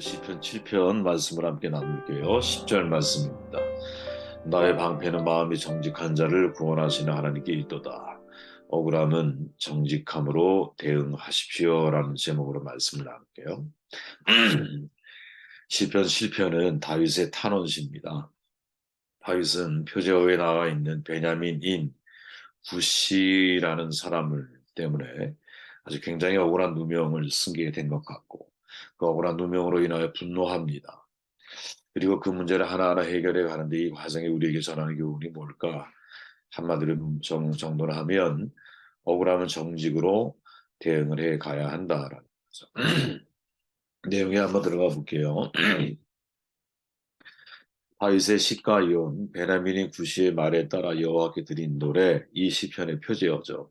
시편 7편 말씀을 함께 나눌게요. 10절 말씀입니다. 나의 방패는 마음이 정직한 자를 구원하시는 하나님께 있도다. 억울함은 정직함으로 대응하십시오. 라는 제목으로 말씀을 나눌게요. 시편 7편은 다윗의 탄원시입니다. 다윗은 표제어에 나와 있는 베냐민인 구시라는 사람을 때문에 아주 굉장히 억울한 누명을 쓰게 된 것 같고 그 억울한 누명으로 인하여 분노합니다. 그리고 그 문제를 하나하나 해결해 가는데 이 과정에 우리에게 전하는 교훈이 뭘까? 한마디로 정도로 하면 억울함은 정직으로 대응을 해 가야 한다라는 거죠. 내용에 한번 들어가 볼게요. 다윗의 시가이온 베냐민인 구시의 말에 따라 여호와께 드린 노래 이 시편의 표제어죠.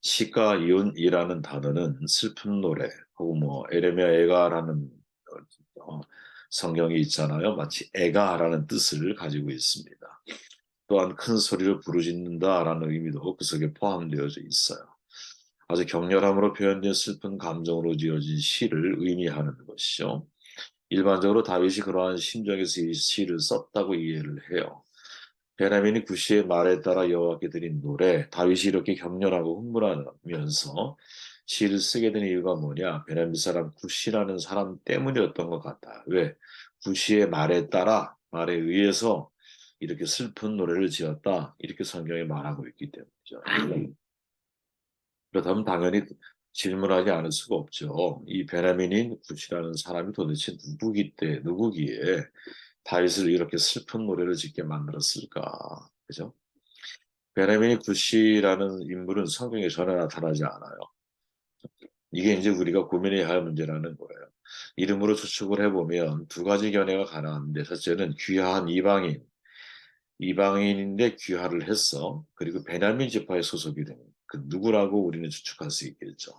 시가이온이라는 단어는 슬픈 노래 혹은 뭐 에레미야 애가라는 어, 성경이 있잖아요. 마치 애가라는 뜻을 가지고 있습니다. 또한 큰 소리를 부르짖는다라는 의미도 그 속에 포함되어져 있어요. 아주 격렬함으로 표현된 슬픈 감정으로 지어진 시를 의미하는 것이죠. 일반적으로 다윗이 그러한 심정에서 이 시를 썼다고 이해를 해요. 베냐민이 구시의 말에 따라 여호와께 드린 노래, 다윗이 이렇게 격렬하고 흥분하면서 시를 쓰게 된 이유가 뭐냐? 베냐민 사람 구시라는 사람 때문이었던 것 같다. 왜? 구시의 말에 따라, 말에 의해서 이렇게 슬픈 노래를 지었다. 이렇게 성경에 말하고 있기 때문이죠. 그렇다면 당연히 질문하지 않을 수가 없죠. 이 베냐민인 구시라는 사람이 도대체 누구기에 다윗을 이렇게 슬픈 노래를 짓게 만들었을까? 그죠? 베냐민이 구시라는 인물은 성경에 전혀 나타나지 않아요. 이게 이제 우리가 고민해야 할 문제라는 거예요. 이름으로 추측을 해보면 두 가지 견해가 가능한데, 첫째는 귀화한 이방인인데 귀화를 했어. 그리고 베냐민 지파에 소속이 된 그 누구라고 우리는 추측할 수 있겠죠.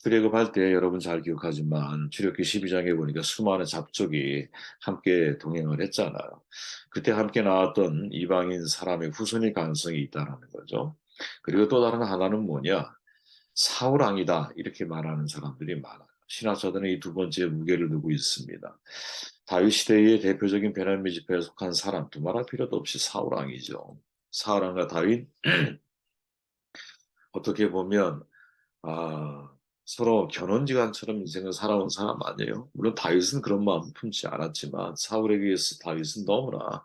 출애굽할 때 여러분 잘 기억하지만 출애굽기 12장에 보니까 수많은 잡족이 함께 동행을 했잖아요. 그때 함께 나왔던 이방인 사람의 후손일 가능성이 있다는 거죠. 그리고 또 다른 하나는 뭐냐? 사울 왕이다 이렇게 말하는 사람들이 많아요. 신학자들은 이 두 번째 무게를 두고 있습니다. 다윗 시대의 대표적인 베냐민 지파에 속한 사람 두말할 필요도 없이 사울 왕이죠. 사울 왕과 다윗 어떻게 보면 서로 견원지간처럼 인생을 살아온 사람 아니에요? 물론 다윗은 그런 마음 품지 않았지만 사울에 비해서 다윗은 너무나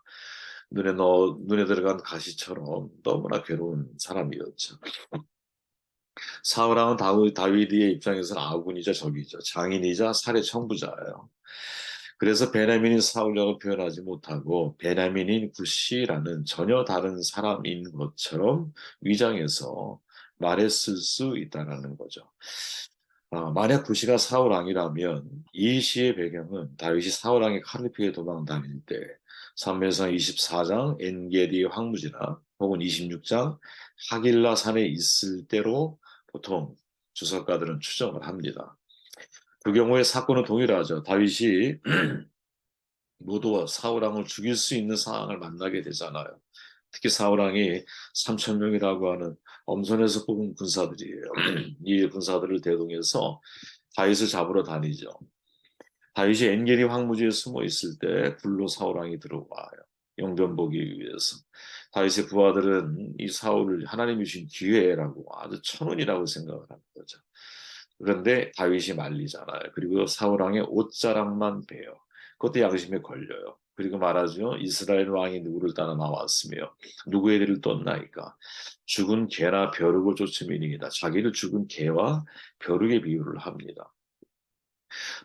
눈에 들어간 가시처럼 너무나 괴로운 사람이었죠. 사울왕은 다윗의 입장에서는 아군이자 적이죠. 장인이자 살해 청부자예요. 그래서 베냐민인 사울이라고 표현하지 못하고 베냐민인 구시라는 전혀 다른 사람인 것처럼 위장해서 말했을 수 있다는 거죠. 만약 구시가 사울왕이라면 이 시의 배경은 다윗이 사울왕의 칼을 피해 도망 다닐 때 사무엘상 24장 엔게디 황무지나 혹은 26장 하길라 산에 있을 때로 보통 주석가들은 추정을 합니다. 그 경우에 사건은 동일하죠. 다윗이 모두 사울왕을 죽일 수 있는 상황을 만나게 되잖아요. 특히 사울왕이 3천 명이라고 하는 엄선해서 뽑은 군사들이에요. 이 군사들을 대동해서 다윗을 잡으러 다니죠. 다윗이 엔게리 황무지에 숨어 있을 때 굴로 사울왕이 들어와요. 영변 보기 위해서. 다윗의 부하들은 이 사울을 하나님이 주신 기회라고 아주 천운이라고 생각을 하는 거죠. 그런데 다윗이 말리잖아요. 그리고 사울왕의 옷자락만 베요. 그것도 양심에 걸려요. 그리고 말하죠. 이스라엘 왕이 누구를 따라 나왔으며 누구의 뒤를 떴나이까. 죽은 개나 벼룩을 쫓음이니이다. 자기를 죽은 개와 벼룩의 비유를 합니다.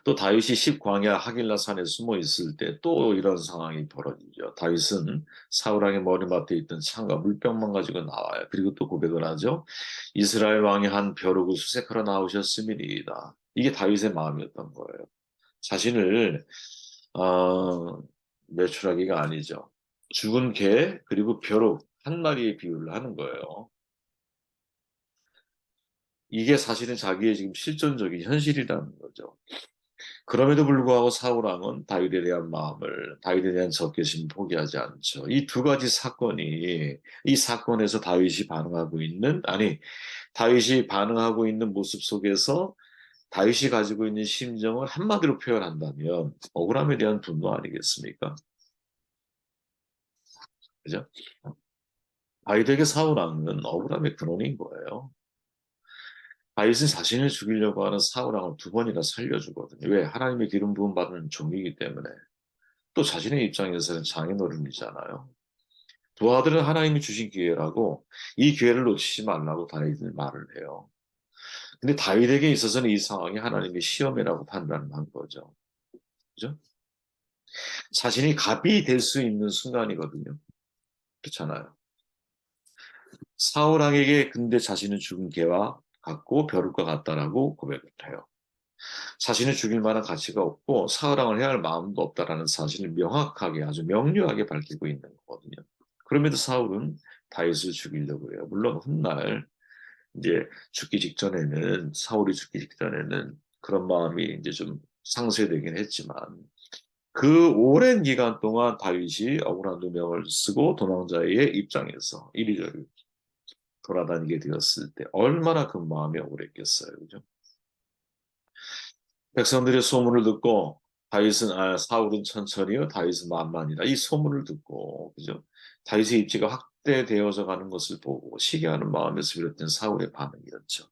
또 다윗이 십광야 하길라 산에 숨어 있을 때 또 이런 상황이 벌어지죠. 다윗은 사울왕의 머리맡에 있던 창과 물병만 가지고 나와요. 그리고 또 고백을 하죠. 이스라엘 왕이 한 벼룩을 수색하러 나오셨음이니이다. 이게 다윗의 마음이었던 거예요. 자신을 어, 매출하기가 아니죠. 죽은 개 그리고 벼룩 한 마리의 비유를 하는 거예요. 이게 사실은 자기의 지금 실존적인 현실이라는 거죠. 그럼에도 불구하고 사울왕은 다윗에 대한 적개심을 포기하지 않죠. 이 두 가지 사건이 이 사건에서 다윗이 반응하고 있는 모습 속에서 다윗이 가지고 있는 심정을 한마디로 표현한다면 억울함에 대한 분노 아니겠습니까? 그죠? 다윗에게 사울 왕은 억울함의 근원인 거예요. 다윗은 자신을 죽이려고 하는 사울 왕을 두 번이나 살려주거든요. 왜? 하나님의 기름 부음 받은 종이기 때문에. 또 자신의 입장에서는 장인어른이잖아요. 두 아들은 하나님이 주신 기회라고 이 기회를 놓치지 말라고 다윗은 말을 해요. 근데 다윗에게 있어서는 이 상황이 하나님의 시험이라고 판단한 거죠. 그죠? 자신이 갑이 될 수 있는 순간이거든요. 그렇잖아요. 사울 왕에게 근데 자신은 죽은 개와 같고 벼룩과 같다라고 고백을 해요. 자신을 죽일 만한 가치가 없고 사울 왕을 해야 할 마음도 없다라는 사실을 명확하게 아주 명료하게 밝히고 있는 거거든요. 그럼에도 사울은 다윗을 죽이려고 해요. 물론 훗날 이제 죽기 직전에는 사울이 죽기 직전에는 그런 마음이 이제 좀 상쇄되긴 했지만 그 오랜 기간 동안 다윗이 억울한 누명을 쓰고 도망자의 입장에서 이리저리 돌아다니게 되었을 때 얼마나 그 마음이 억울했겠어요. 그죠? 백성들의 소문을 듣고 다윗은 사울은 천천히요 다윗은 만만이다 이 소문을 듣고 그죠? 다윗의 입지가 확대되어져 가는 것을 보고 시기하는 마음에서 비롯된 사울의 반응이었죠.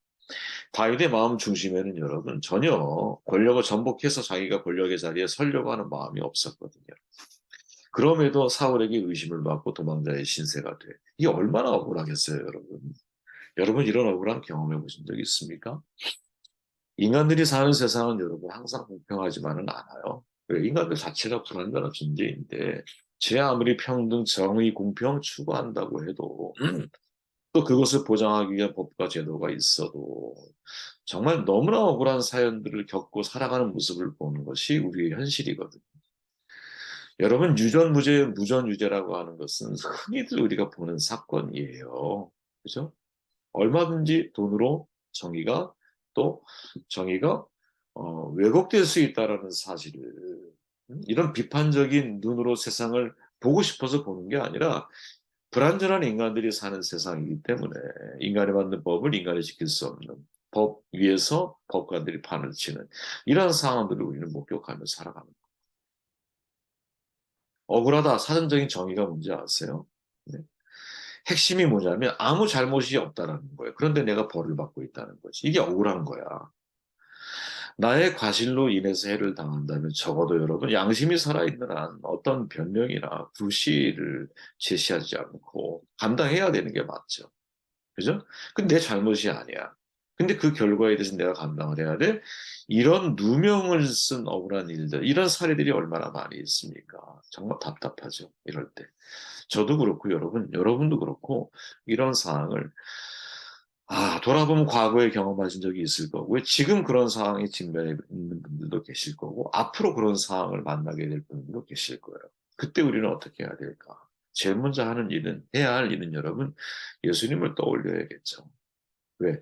다윗의 마음 중심에는 여러분 전혀 권력을 전복해서 자기가 권력의 자리에 서려고 하는 마음이 없었거든요. 그럼에도 사울에게 의심을 받고 도망자의 신세가 돼. 이게 얼마나 억울하겠어요, 여러분. 여러분 이런 억울한 경험해 보신 적 있습니까? 인간들이 사는 세상은 여러분 항상 공평하지만은 않아요. 인간들 자체가 불완전한 존재인데 제 아무리 평등, 정의, 공평 추구한다고 해도 또 그것을 보장하기 위한 법과 제도가 있어도 정말 너무나 억울한 사연들을 겪고 살아가는 모습을 보는 것이 우리의 현실이거든요. 여러분, 유전무죄, 무전유죄라고 하는 것은 흔히들 우리가 보는 사건이에요. 그죠? 얼마든지 돈으로 정의가 또 정의가 왜곡될 수 있다라는 사실을 이런 비판적인 눈으로 세상을 보고 싶어서 보는 게 아니라 불완전한 인간들이 사는 세상이기 때문에 인간이 만든 법을 인간이 지킬 수 없는 법 위에서 법관들이 판을 치는 이러한 상황들을 우리는 목격하며 살아가는 거예요. 억울하다. 사전적인 정의가 뭔지 아세요? 네. 핵심이 뭐냐면 아무 잘못이 없다라는 거예요. 그런데 내가 벌을 받고 있다는 거지. 이게 억울한 거야. 나의 과실로 인해서 해를 당한다면 적어도 여러분 양심이 살아있는 한 어떤 변명이나 구실을 제시하지 않고 감당해야 되는 게 맞죠. 그죠? 근데 내 잘못이 아니야. 근데 그 결과에 대해서 내가 감당을 해야 돼? 이런 누명을 쓴 억울한 일들, 이런 사례들이 얼마나 많이 있습니까? 정말 답답하죠. 이럴 때. 저도 그렇고 여러분도 그렇고 이런 상황을 돌아보면 과거에 경험하신 적이 있을 거고, 왜 지금 그런 상황에 직면해 있는 분들도 계실 거고, 앞으로 그런 상황을 만나게 될 분들도 계실 거예요. 그때 우리는 어떻게 해야 될까? 제일 먼저 해야 할 일은 여러분, 예수님을 떠올려야겠죠. 왜?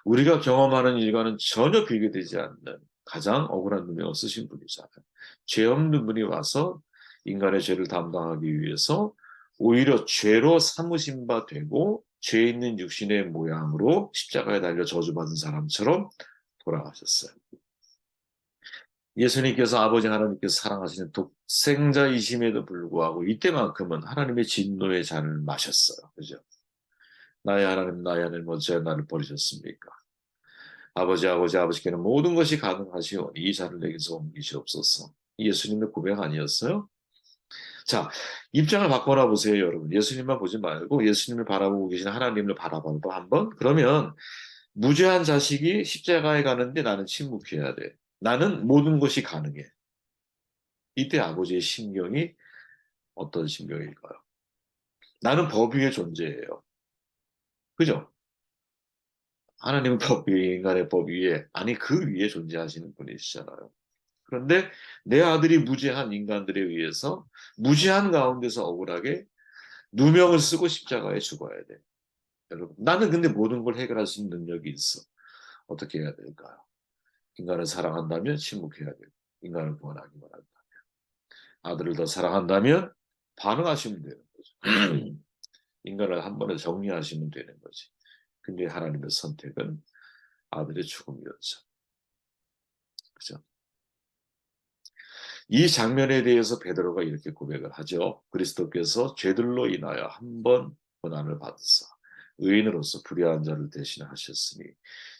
우리가 경험하는 일과는 전혀 비교되지 않는 가장 억울한 누명을 쓰신 분이잖아요. 죄 없는 분이 와서 인간의 죄를 담당하기 위해서 오히려 죄로 삼으신 바 되고 죄 있는 육신의 모양으로 십자가에 달려 저주받은 사람처럼 돌아가셨어요. 예수님께서 아버지 하나님께서 사랑하시는 독생자이심에도 불구하고 이때만큼은 하나님의 진노의 잔을 마셨어요. 그죠? 나의 하나님, 나의 하나님, 어찌하여 나를 버리셨습니까? 아버지께는 모든 것이 가능하시오니 이 잔을 내게서 옮기시옵소서. 예수님의 고백 아니었어요? 자, 입장을 바꿔나 보세요, 여러분. 예수님만 보지 말고 예수님을 바라보고 계신 하나님을 바라봐도 한번. 그러면 무죄한 자식이 십자가에 가는데 나는 침묵해야 돼. 나는 모든 것이 가능해. 이때 아버지의 심경이 어떤 심경일까요? 나는 법 위의 존재예요. 그죠? 하나님은 법 위에, 인간의 법 위에, 아니 그 위에 존재하시는 분이시잖아요. 그런데 내 아들이 무죄한 인간들에 의해서 무죄한 가운데서 억울하게 누명을 쓰고 십자가에 죽어야 돼. 여러분, 나는 근데 모든 걸 해결할 수 있는 능력이 있어. 어떻게 해야 될까요? 인간을 사랑한다면 침묵해야 되고, 인간을 구원하기만 한다. 아들을 더 사랑한다면 반응하시면 되는 거죠. 인간을 한 번에 정리하시면 되는 거지. 근데 하나님의 선택은 아들의 죽음이었죠. 그죠? 이 장면에 대해서 베드로가 이렇게 고백을 하죠. 그리스도께서 죄들로 인하여 한 번 고난을 받으사 의인으로서 불의한 자를 대신하셨으니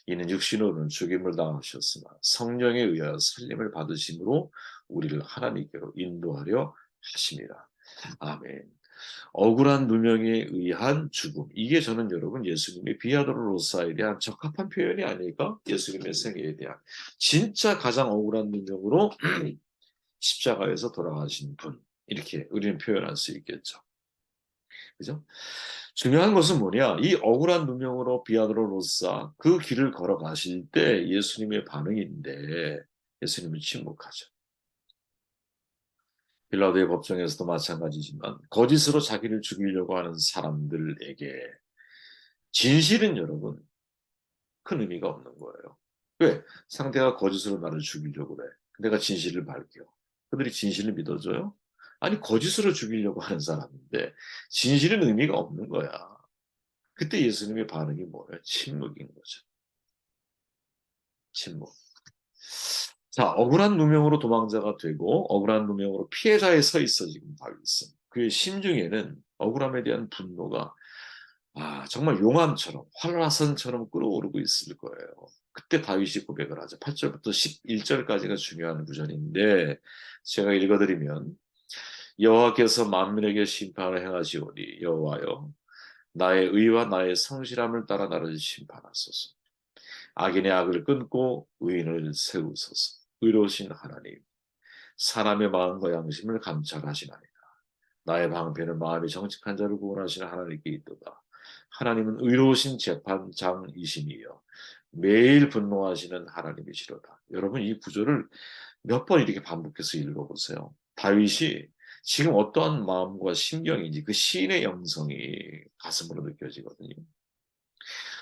이는 육신으로는 죽임을 당하셨으나 성령에 의하여 살림을 받으심으로 우리를 하나님께로 인도하려 하심이라. 아멘. 억울한 누명에 의한 죽음. 이게 저는 여러분 예수님의 비아도로로사에 대한 적합한 표현이 아닐까? 예수님의 생애에 대한. 진짜 가장 억울한 누명으로 십자가에서 돌아가신 분. 이렇게 우리는 표현할 수 있겠죠. 그죠? 중요한 것은 뭐냐? 이 억울한 누명으로 비아도로로사 그 길을 걸어가실 때 예수님의 반응인데 예수님은 침묵하죠. 빌라도의 법정에서도 마찬가지지만 거짓으로 자기를 죽이려고 하는 사람들에게 진실은 여러분 큰 의미가 없는 거예요. 왜? 상대가 거짓으로 나를 죽이려고 그래. 내가 진실을 밝혀. 그들이 진실을 믿어줘요? 아니 거짓으로 죽이려고 하는 사람인데 진실은 의미가 없는 거야. 그때 예수님의 반응이 뭐예요? 침묵인 거죠. 침묵. 자, 억울한 누명으로 도망자가 되고 억울한 누명으로 피해자에 서 있어 지금 다윗은. 그의 심중에는 억울함에 대한 분노가 정말 용암처럼 활화산처럼 끓어오르고 있을 거예요. 그때 다윗이 고백을 하죠. 8절부터 11절까지가 중요한 구절인데 제가 읽어드리면 여호와께서 만민에게 심판을 행하시오니 여호와여 나의 의와 나의 성실함을 따라 나를 심판하소서. 악인의 악을 끊고 의인을 세우소서. 의로우신 하나님, 사람의 마음과 양심을 감찰하시나이다. 나의 방패는 마음이 정직한 자를 구원하시는 하나님께 있도다. 하나님은 의로우신 재판장이시니요. 매일 분노하시는 하나님이시로다. 여러분 이 구절을 몇 번 이렇게 반복해서 읽어보세요. 다윗이 지금 어떠한 마음과 심경인지 그 시인의 영성이 가슴으로 느껴지거든요.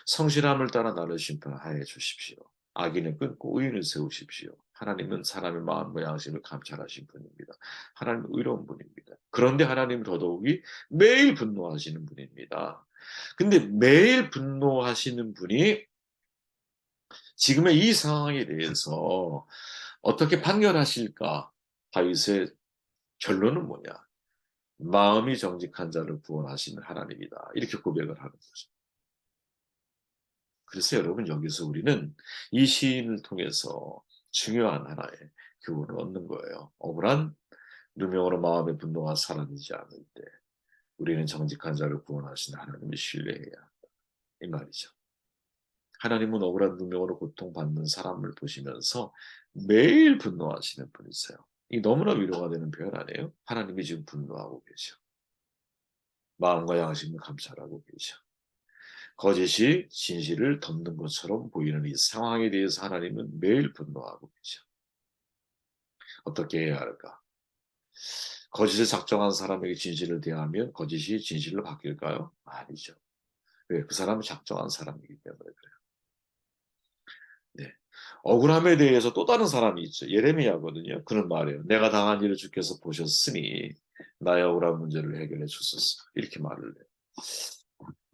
성실함을 따라 나를 심판하여 주십시오. 악인을 끊고 의인을 세우십시오. 하나님은 사람의 마음과 양심을 감찰하신 분입니다. 하나님은 의로운 분입니다. 그런데 하나님은 더더욱이 매일 분노하시는 분입니다. 근데 매일 분노하시는 분이 지금의 이 상황에 대해서 어떻게 판결하실까? 다윗의 결론은 뭐냐? 마음이 정직한 자를 구원하시는 하나님이다. 이렇게 고백을 하는 거죠. 그래서 여러분 여기서 우리는 이 시인을 통해서 중요한 하나의 교훈을 얻는 거예요. 억울한 누명으로 마음의 분노가 사라지지 않을 때 우리는 정직한 자를 구원하시는 하나님을 신뢰해야 한다. 이 말이죠. 하나님은 억울한 누명으로 고통받는 사람을 보시면서 매일 분노하시는 분이세요. 이 너무나 위로가 되는 표현 아니에요? 하나님이 지금 분노하고 계셔. 마음과 양심을 감찰하고 계셔. 거짓이 진실을 덮는 것처럼 보이는 이 상황에 대해서 하나님은 매일 분노하고 계셔. 어떻게 해야 할까? 거짓을 작정한 사람에게 진실을 대하면 거짓이 진실로 바뀔까요? 아니죠. 왜? 그 사람은 작정한 사람이기 때문에 그래요. 네. 억울함에 대해서 또 다른 사람이 있죠. 예레미야거든요. 그는 말해요. 내가 당한 일을 주께서 보셨으니 나의 억울한 문제를 해결해 주소서. 이렇게 말을 해요.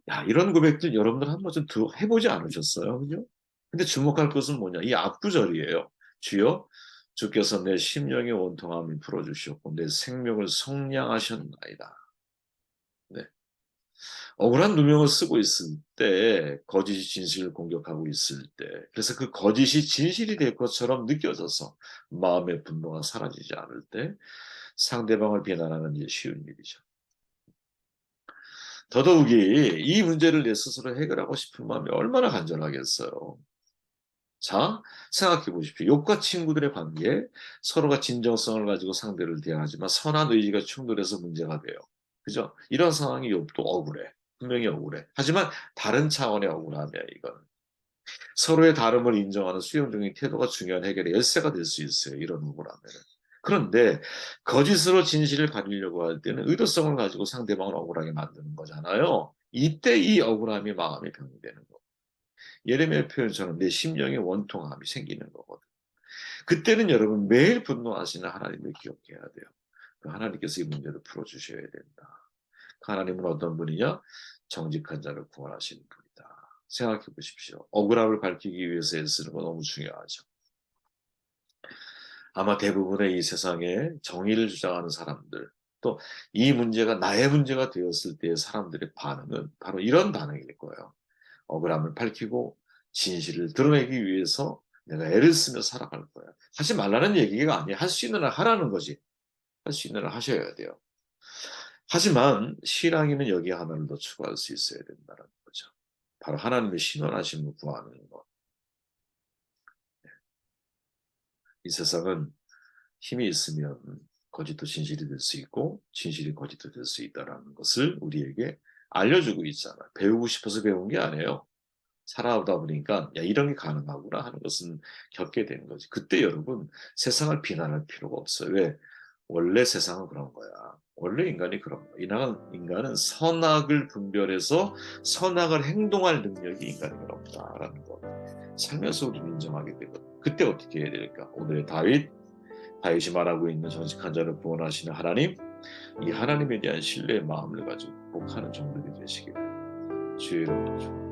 야, 이런 고백들 여러분들 한 번쯤 해보지 않으셨어요? 그죠? 근데 주목할 것은 뭐냐? 이 앞구절이에요. 주여, 주께서 내 심령의 원통함을 풀어주셨고, 내 생명을 성량하셨나이다. 네. 억울한 누명을 쓰고 있을 때, 거짓이 진실을 공격하고 있을 때, 그래서 그 거짓이 진실이 될 것처럼 느껴져서 마음의 분노가 사라지지 않을 때, 상대방을 비난하는 게 쉬운 일이죠. 더더욱이 이 문제를 내 스스로 해결하고 싶은 마음이 얼마나 간절하겠어요. 자, 생각해 보십시오. 욥과 친구들의 관계, 서로가 진정성을 가지고 상대를 대하지만 선한 의지가 충돌해서 문제가 돼요. 그죠? 이런 상황이 욥도 억울해. 분명히 억울해. 하지만 다른 차원의 억울함이야, 이건. 서로의 다름을 인정하는 수용적인 태도가 중요한 해결의 열쇠가 될 수 있어요. 이런 억울함에는. 그런데 거짓으로 진실을 가리려고 할 때는 의도성을 가지고 상대방을 억울하게 만드는 거잖아요. 이때 이 억울함이 마음이 병되는 거. 예레미야 표현처럼 내 심령의 원통함이 생기는 거거든. 그때는 여러분 매일 분노하시는 하나님을 기억해야 돼요. 그 하나님께서 이 문제를 풀어주셔야 된다. 그 하나님은 어떤 분이냐? 정직한 자를 구원하시는 분이다. 생각해 보십시오. 억울함을 밝히기 위해서 애쓰는 건 너무 중요하죠. 아마 대부분의 이 세상에 정의를 주장하는 사람들, 또 이 문제가 나의 문제가 되었을 때의 사람들의 반응은 바로 이런 반응일 거예요. 억울함을 밝히고 진실을 드러내기 위해서 내가 애를 쓰며 살아갈 거야. 하지 말라는 얘기가 아니에요. 할 수 있는 한 하라는 거지. 할 수 있는 한 하셔야 돼요. 하지만 신앙인은 여기 하나를 더 추가할 수 있어야 된다는 거죠. 바로 하나님의 신원하심을 구하는 것. 이 세상은 힘이 있으면 거짓도 진실이 될 수 있고 진실이 거짓도 될 수 있다는 것을 우리에게 알려주고 있잖아요. 배우고 싶어서 배운 게 아니에요. 살아오다 보니까 야 이런 게 가능하구나 하는 것은 겪게 되는 거지. 그때 여러분 세상을 비난할 필요가 없어요. 왜? 원래 세상은 그런 거야. 원래 인간이 그런 거야. 인간은 선악을 분별해서 선악을 행동할 능력이 인간에게 없다라는 거. 살면서 우리는 인정하게 되거든. 그때 어떻게 해야 될까? 오늘의 다윗이 말하고 있는 정직한 자를 구원하시는 하나님, 이 하나님에 대한 신뢰의 마음을 가지고 복하는 정들이 되시기를 주의 이름으로 축원합니다.